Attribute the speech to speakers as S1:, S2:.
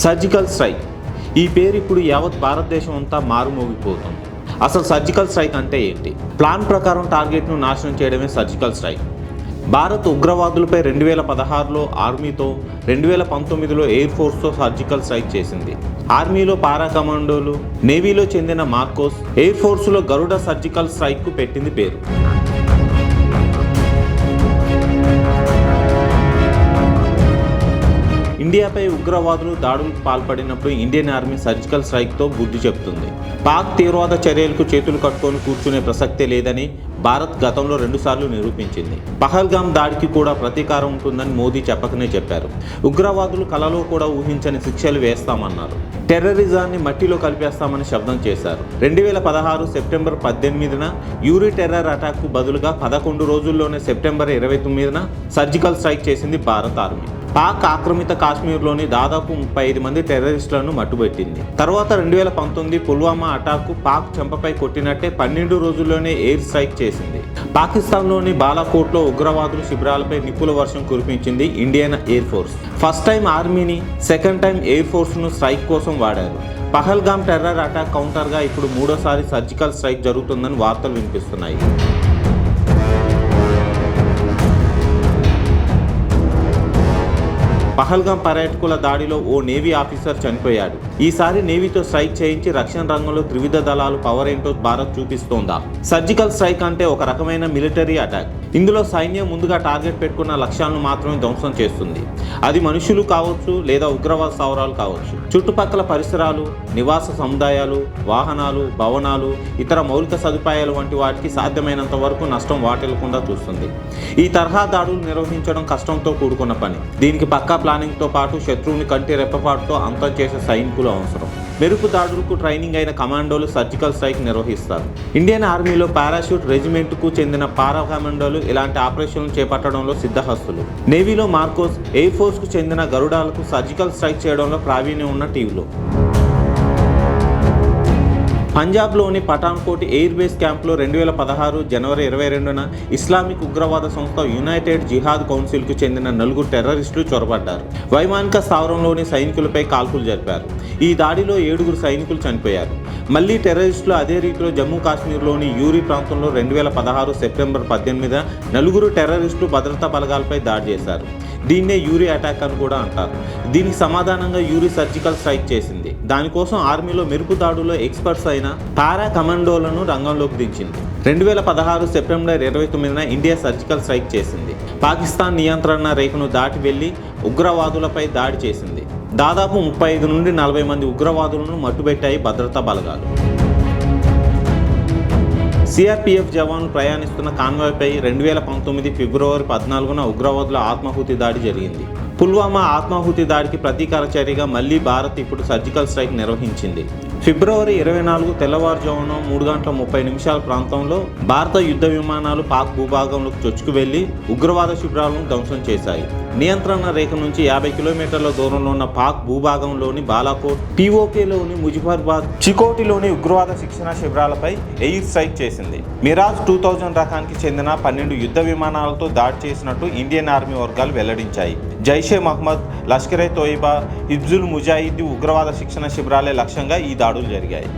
S1: Surgical strike ఈ పేరు ఇప్పుడు యావత్ భారతదేశం అంతా మారుమోగిపోతుంది. అసలు సర్జికల్ స్ట్రైక్ అంటే ఏంటి? ప్లాన్ ప్రకారం టార్గెట్ను నాశనం చేయడమే సర్జికల్ స్ట్రైక్. భారత్ ఉగ్రవాదులపై 2016లో ఆర్మీతో, 2019లో ఎయిర్ ఫోర్స్తో సర్జికల్ స్ట్రైక్ చేసింది. ఆర్మీలో పారా కమాండోలు, నేవీలో చెందిన మార్కోస్, ఎయిర్ ఫోర్సులో గరుడ సర్జికల్ స్ట్రైక్కు పెట్టింది పేరు. ఇండియాపై ఉగ్రవాదులు దాడులకు పాల్పడినప్పుడు ఇండియన్ ఆర్మీ సర్జికల్ స్ట్రైక్తో బుద్ధి చెప్తుంది. పాక్ తీవ్రవాద చర్యలకు చేతులు కట్టుకొని కూర్చునే ప్రసక్తే లేదని భారత్ గతంలో 2 సార్లు నిరూపించింది. పహల్గామ్ దాడికి కూడా ప్రతీకారం ఉంటుందని మోదీ చెప్పకనే చెప్పారు. ఉగ్రవాదులు కలలో కూడా ఊహించని శిక్షలు వేస్తామన్నారు. టెర్రరిజాన్ని మట్టిలో కలిపేస్తామని శబ్దం చేశారు. 2016 సెప్టెంబర్ 18న యూరి టెర్రర్ అటాక్కు బదులుగా 11 రోజుల్లోనే సెప్టెంబర్ 29న సర్జికల్ స్ట్రైక్ చేసింది భారత ఆర్మీ. పాక్ ఆక్రమిత కాశ్మీర్లోని దాదాపు 35 మంది టెర్రరిస్టులను మట్టుబెట్టింది. తర్వాత 2019 పుల్వామా అటాక్కు పాక్ చెంపపై కొట్టినట్టే 12 రోజుల్లోనే ఎయిర్ స్ట్రైక్ చేసింది. పాకిస్తాన్లోని బాలాకోట్లో ఉగ్రవాదుల శిబిరాలపై నిప్పుల వర్షం కురిపించింది Indian air force. First time ఆర్మీని, సెకండ్ టైం ఎయిర్ ఫోర్స్ను స్ట్రైక్ కోసం వాడారు. పహల్గామ్ టెర్రర్ అటాక్ కౌంటర్గా ఇప్పుడు 3వసారి సర్జికల్ స్ట్రైక్ జరుగుతుందని వార్తలు వినిపిస్తున్నాయి. పహల్గామ్ పర్యాటకుల దాడిలో ఓ నేవీ ఆఫీసర్ చనిపోయాడు. ఈసారి నేవీతో స్ట్రైక్ చేయించి రక్షణ రంగంలో త్రివిధ దళాలు పవర్ ఏంటో భారత్ చూపిస్తోందా? సర్జికల్ స్ట్రైక్ అంటే ఒక రకమైన మిలిటరీ అటాక్. ఇందులో సైన్యం ముందుగా టార్గెట్ పెట్టుకున్న లక్ష్యాలను మాత్రమే ధ్వంసం చేస్తుంది. అది మనుషులు కావచ్చు, లేదా ఉగ్రవాద స్థావరాలు కావచ్చు. చుట్టుపక్కల పరిసరాలు, నివాస సముదాయాలు, వాహనాలు, భవనాలు, ఇతర మౌలిక సదుపాయాలు వంటి వాటికి సాధ్యమైనంత వరకు నష్టం వాటిల్లకుండా చూస్తుంది. ఈ తరహా దాడులు నిర్వహించడం కష్టంతో కూడుకున్న పని. దీనికి పక్కా ప్లానింగ్తో పాటు శత్రువుని కంటి రెప్పపాటుతో అంతం చేసే సైనికులు అవసరం. మెరుపు దాడులకు ట్రైనింగ్ అయిన కమాండోలు సర్జికల్ స్ట్రైక్ నిర్వహిస్తారు. ఇండియన్ ఆర్మీలో పారాషూట్ రెజిమెంట్కు చెందిన పారా కమాండోలు ఇలాంటి ఆపరేషన్లు చేపట్టడంలో సిద్ధహస్తులు. నేవీలో మార్కోస్, ఎయిర్ ఫోర్స్కు చెందిన గరుడాలకు సర్జికల్ స్ట్రైక్ చేయడంలో ప్రావీణ్యం ఉన్న టీంలు. పంజాబ్లోని పఠాన్కోట్ ఎయిర్ బేస్ క్యాంప్లో 2016 జనవరి 22న ఇస్లామిక్ ఉగ్రవాద సంస్థ యునైటెడ్ జిహాద్ కౌన్సిల్కు చెందిన 4 టెర్రరిస్టులు చొరబడ్డారు. వైమానిక స్థావరంలోని సైనికులపై కాల్పులు జరిపారు. ఈ దాడిలో 7 సైనికులు చనిపోయారు. మళ్లీ టెర్రరిస్టులు అదే రీతిలో జమ్మూ కాశ్మీర్లోని యూరి ప్రాంతంలో 2016 సెప్టెంబర్ 18న 4 టెర్రరిస్టులు భద్రతా బలగాలపై దాడి చేశారు. దీన్నే యూరి అటాక్ అని కూడా అంటారు. దీనికి సమాధానంగా యూరి సర్జికల్ స్ట్రైక్ చేసింది. దానికోసం ఆర్మీలో మెరుపు దాడుల్లో ఎక్స్పర్ట్స్ అయిన పారా కమాండోలను రంగంలోకి దించింది. 2016 సెప్టెంబర్ 29న ఇండియా సర్జికల్ స్ట్రైక్ చేసింది. పాకిస్తాన్ నియంత్రణ రేఖను దాటి వెళ్లి ఉగ్రవాదులపై దాడి చేసింది. దాదాపు 35 నుండి 40 మంది ఉగ్రవాదులను మట్టుబెట్టాయి భద్రతా బలగాలు. సిఆర్పిఎఫ్ జవాన్లు ప్రయాణిస్తున్న కాన్వాయ్పై 2019 ఫిబ్రవరి 14న ఉగ్రవాదుల ఆత్మాహుతి దాడి జరిగింది. పుల్వామా ఆత్మాహుతి దాడికి ప్రతీకార చర్యగా మళ్లీ భారత్ ఇప్పుడు సర్జికల్ స్ట్రైక్ నిర్వహించింది. ఫిబ్రవరి 24 తెల్లవారుజామున 3:30 ప్రాంతంలో భారత యుద్ధ విమానాలు పాక్ భూభాగంలోకి చొచ్చుకు వెళ్లి ఉగ్రవాద శిబిరాలను ధ్వంసం చేశాయి. నియంత్రణ రేఖ నుంచి 50 కిలోమీటర్ల దూరంలో ఉన్న పాక్ భూభాగంలోని బాలాకోట్, పిఓకేలోని ముజఫర్బాద్, చికోటిలోని ఉగ్రవాద శిక్షణ శిబిరాలపై ఎయిర్ స్ట్రైక్ చేసింది. మిరాజ్ 2000 రకానికి చెందిన 12 యుద్ధ విమానాలతో దాడి చేసినట్టు ఇండియన్ ఆర్మీ వర్గాలు వెల్లడించాయి. జైషే మహ్మద్, లష్కరే తోయిబా, హిజ్బుల్ ముజాహిదీ ఉగ్రవాద శిక్షణ శిబిరాలే లక్ష్యంగా ఈ దాడులు జరిగాయి.